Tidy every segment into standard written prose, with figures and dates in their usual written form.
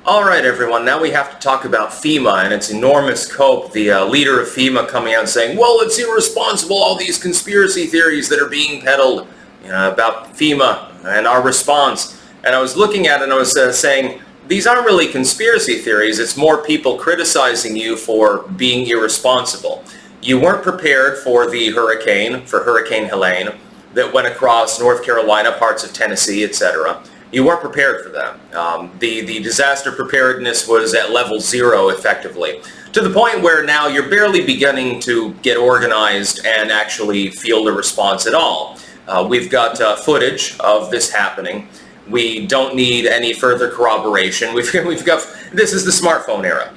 All right, everyone, now we have to talk about FEMA and its enormous cope. The leader of FEMA coming out and saying, well, it's irresponsible, all these conspiracy theories that are being peddled about FEMA and our response. And I was looking at it and I was saying, these aren't really conspiracy theories, it's more people criticizing you for being irresponsible. You weren't prepared for the hurricane, for Hurricane Helene, that went across North Carolina, parts of Tennessee, etc. You weren't prepared for that. The disaster preparedness was at level 0 effectively, to the point where now you're barely beginning to get organized and actually field a response at all. We've got footage of this happening. We don't need any further corroboration. We've got, this is the smartphone era.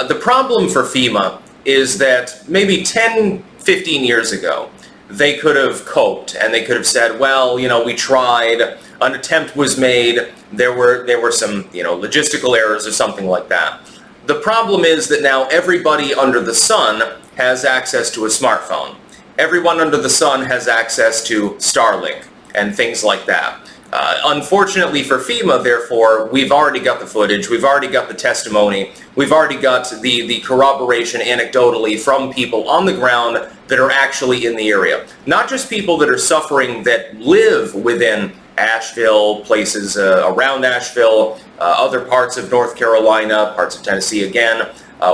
The problem for FEMA is that maybe 10, 15 years ago, they could have coped and they could have said, well, we tried, an attempt was made, there were some, logistical errors or something like that. The problem is that now everybody under the sun has access to a smartphone. Everyone under the sun has access to Starlink and things like that. Unfortunately for FEMA, therefore, we've already got the footage, we've already got the testimony, we've already got the corroboration anecdotally from people on the ground that are actually in the area. Not just people that are suffering that live within Asheville, places around Asheville, other parts of North Carolina, parts of Tennessee again.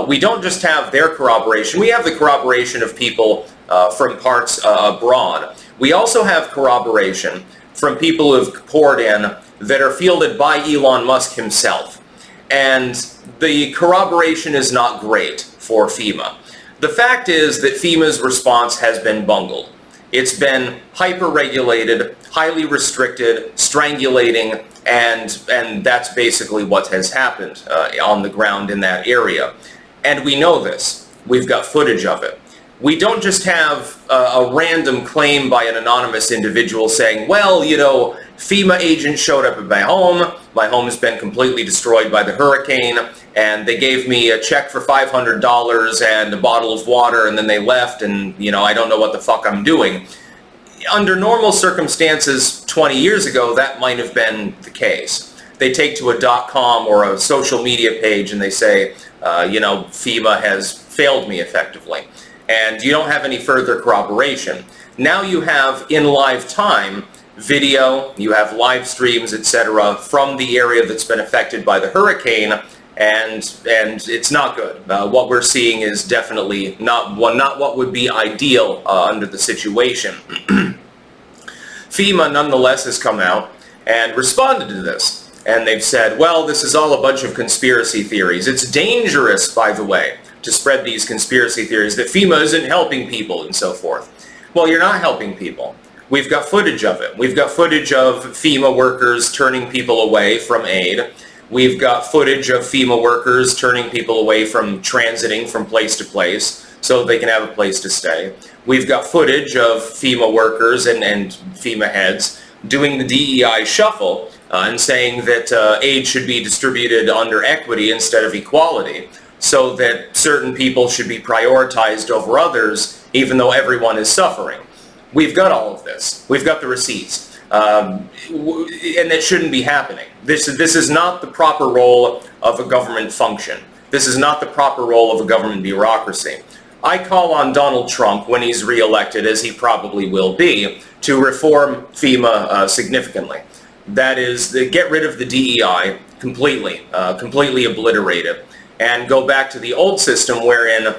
We don't just have their corroboration, we have the corroboration of people from parts abroad. We also have corroboration from people who have poured in that are fielded by Elon Musk himself. And the corroboration is not great for FEMA. The fact is that FEMA's response has been bungled. It's been hyper-regulated, highly restricted, strangulating, and that's basically what has happened on the ground in that area. And we know this. We've got footage of it. We don't just have a random claim by an anonymous individual saying, well, FEMA agents showed up at my home's been completely destroyed by the hurricane, and they gave me a check for $500 and a bottle of water, and then they left, and, I don't know what the fuck I'm doing. Under normal circumstances 20 years ago, that might have been the case. They take to a .com or a social media page and they say, FEMA has failed me effectively. And you don't have any further corroboration. Now you have, in live time, video, you have live streams, etc., from the area that's been affected by the hurricane, and it's not good. What we're seeing is definitely not what would be ideal under the situation. FEMA, nonetheless, has come out and responded to this. And they've said, well, this is all a bunch of conspiracy theories. It's dangerous, by the way, to spread these conspiracy theories that FEMA isn't helping people and so forth. Well, you're not helping people. We've got footage of it. We've got footage of FEMA workers turning people away from aid. We've got footage of FEMA workers turning people away from transiting from place to place so they can have a place to stay. We've got footage of FEMA workers and FEMA heads doing the DEI shuffle and saying that aid should be distributed under equity instead of equality, so that certain people should be prioritized over others, even though everyone is suffering. We've got all of this. We've got the receipts. And that shouldn't be happening. This is not the proper role of a government function. This is not the proper role of a government bureaucracy. I call on Donald Trump, when he's reelected, as he probably will be, to reform FEMA significantly. That is, get rid of the DEI completely, completely obliterate it, and go back to the old system wherein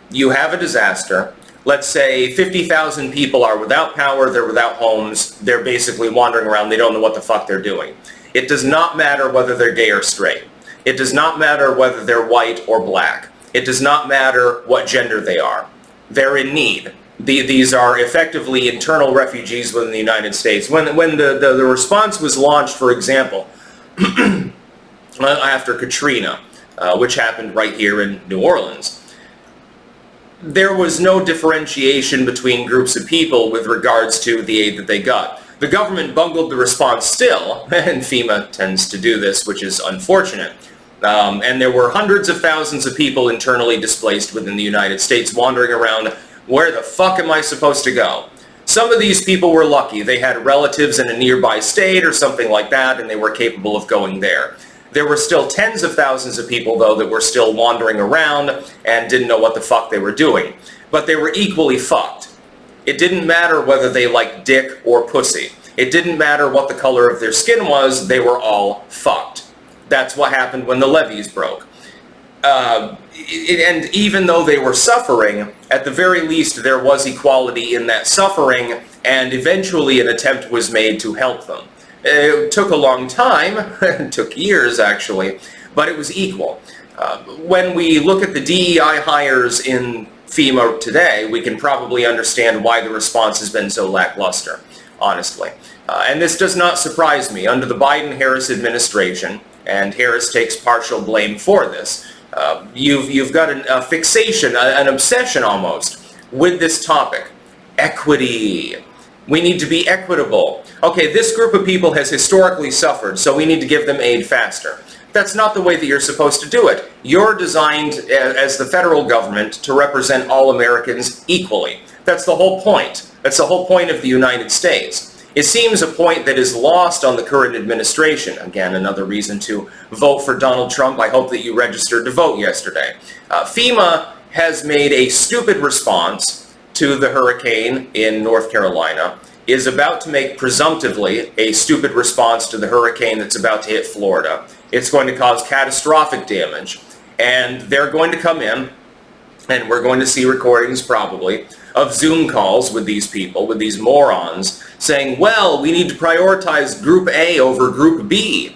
you have a disaster. Let's say 50,000 people are without power, they're without homes, they're basically wandering around, they don't know what the fuck they're doing. It does not matter whether they're gay or straight. It does not matter whether they're white or black. It does not matter what gender they are. They're in need. These are effectively internal refugees within the United States. When the response was launched, for example, after Katrina, which happened right here in New Orleans, there was no differentiation between groups of people with regards to the aid that they got. The government bungled the response still, and FEMA tends to do this, which is unfortunate. And there were hundreds of thousands of people internally displaced within the United States wandering around, where the fuck am I supposed to go? Some of these people were lucky. They had relatives in a nearby state or something like that, and they were capable of going there. There were still tens of thousands of people, though, that were still wandering around and didn't know what the fuck they were doing. But they were equally fucked. It didn't matter whether they liked dick or pussy. It didn't matter what the color of their skin was, they were all fucked. That's what happened when the levees broke. And even though they were suffering, at the very least there was equality in that suffering, and eventually an attempt was made to help them. It took a long time, it took years actually, but it was equal. When we look at the DEI hires in FEMA today, we can probably understand why the response has been so lackluster, honestly. And this does not surprise me. Under the Biden-Harris administration, and Harris takes partial blame for this, you've got a fixation, an obsession almost, with this topic. Equity. We need to be equitable. Okay, this group of people has historically suffered, so we need to give them aid faster. That's not the way that you're supposed to do it. You're designed as the federal government to represent all Americans equally. That's the whole point. That's the whole point of the United States. It seems a point that is lost on the current administration. Again, another reason to vote for Donald Trump. I hope that you registered to vote yesterday. FEMA has made a stupid response to the hurricane in North Carolina, is about to make presumptively a stupid response to the hurricane that's about to hit Florida. It's going to cause catastrophic damage, and they're going to come in, and we're going to see recordings probably of Zoom calls with these people, with these morons, saying, well, we need to prioritize Group A over Group B.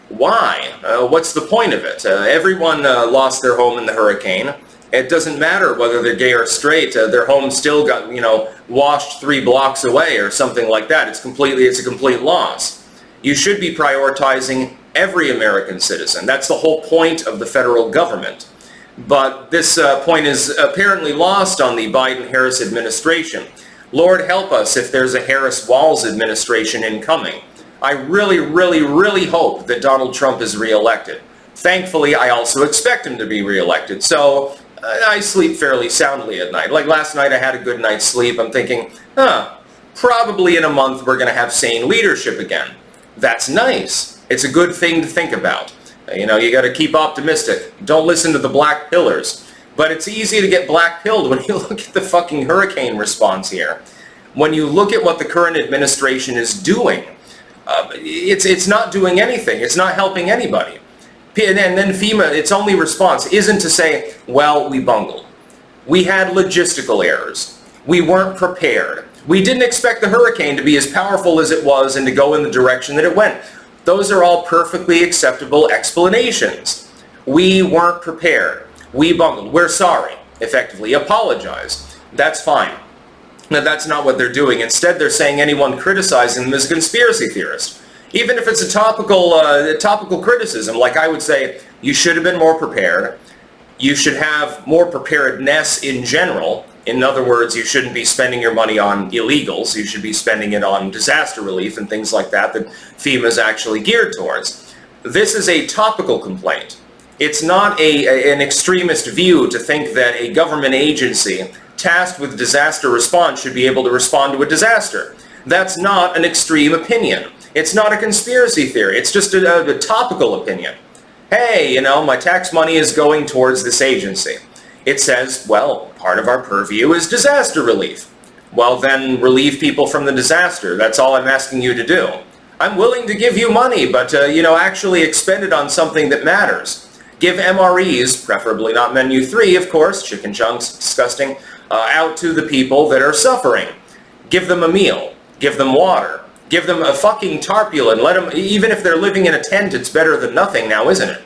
Why? What's the point of it? Everyone lost their home in the hurricane. It doesn't matter whether they're gay or straight. Their home still got, washed 3 blocks away or something like that. It's a complete loss. You should be prioritizing every American citizen. That's the whole point of the federal government. But this point is apparently lost on the Biden-Harris administration. Lord help us if there's a Harris-Walz administration incoming. I really, really, really hope that Donald Trump is reelected. Thankfully, I also expect him to be reelected. So I sleep fairly soundly at night. Like last night, I had a good night's sleep. I'm thinking, probably in a month we're going to have sane leadership again. That's nice. It's a good thing to think about. You got to keep optimistic. Don't listen to the black pillars. But it's easy to get black-pilled when you look at the fucking hurricane response here. When you look at what the current administration is doing, it's not doing anything. It's not helping anybody. And then FEMA, its only response isn't to say, well, we bungled. We had logistical errors. We weren't prepared. We didn't expect the hurricane to be as powerful as it was and to go in the direction that it went. Those are all perfectly acceptable explanations. We weren't prepared. We bungled. We're sorry. Effectively, apologize. That's fine. Now, that's not what they're doing. Instead, they're saying anyone criticizing them is a conspiracy theorist. Even if it's a topical criticism, like I would say, you should have been more prepared. You should have more preparedness in general. In other words, you shouldn't be spending your money on illegals. You should be spending it on disaster relief and things like that FEMA is actually geared towards. This is a topical complaint. It's not an extremist view to think that a government agency tasked with disaster response should be able to respond to a disaster. That's not an extreme opinion. It's not a conspiracy theory. It's just a topical opinion. Hey, my tax money is going towards this agency. It says, well, part of our purview is disaster relief. Well, then relieve people from the disaster. That's all I'm asking you to do. I'm willing to give you money, but, actually expend it on something that matters. Give MREs, preferably not menu 3, of course, chicken chunks, disgusting, out to the people that are suffering. Give them a meal. Give them water. Give them a fucking tarpaulin. Let them, even if they're living in a tent, it's better than nothing now, isn't it?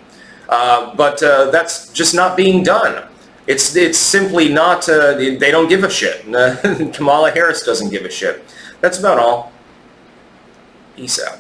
But that's just not being done. It's simply not, they don't give a shit. Kamala Harris doesn't give a shit. That's about all. Peace out.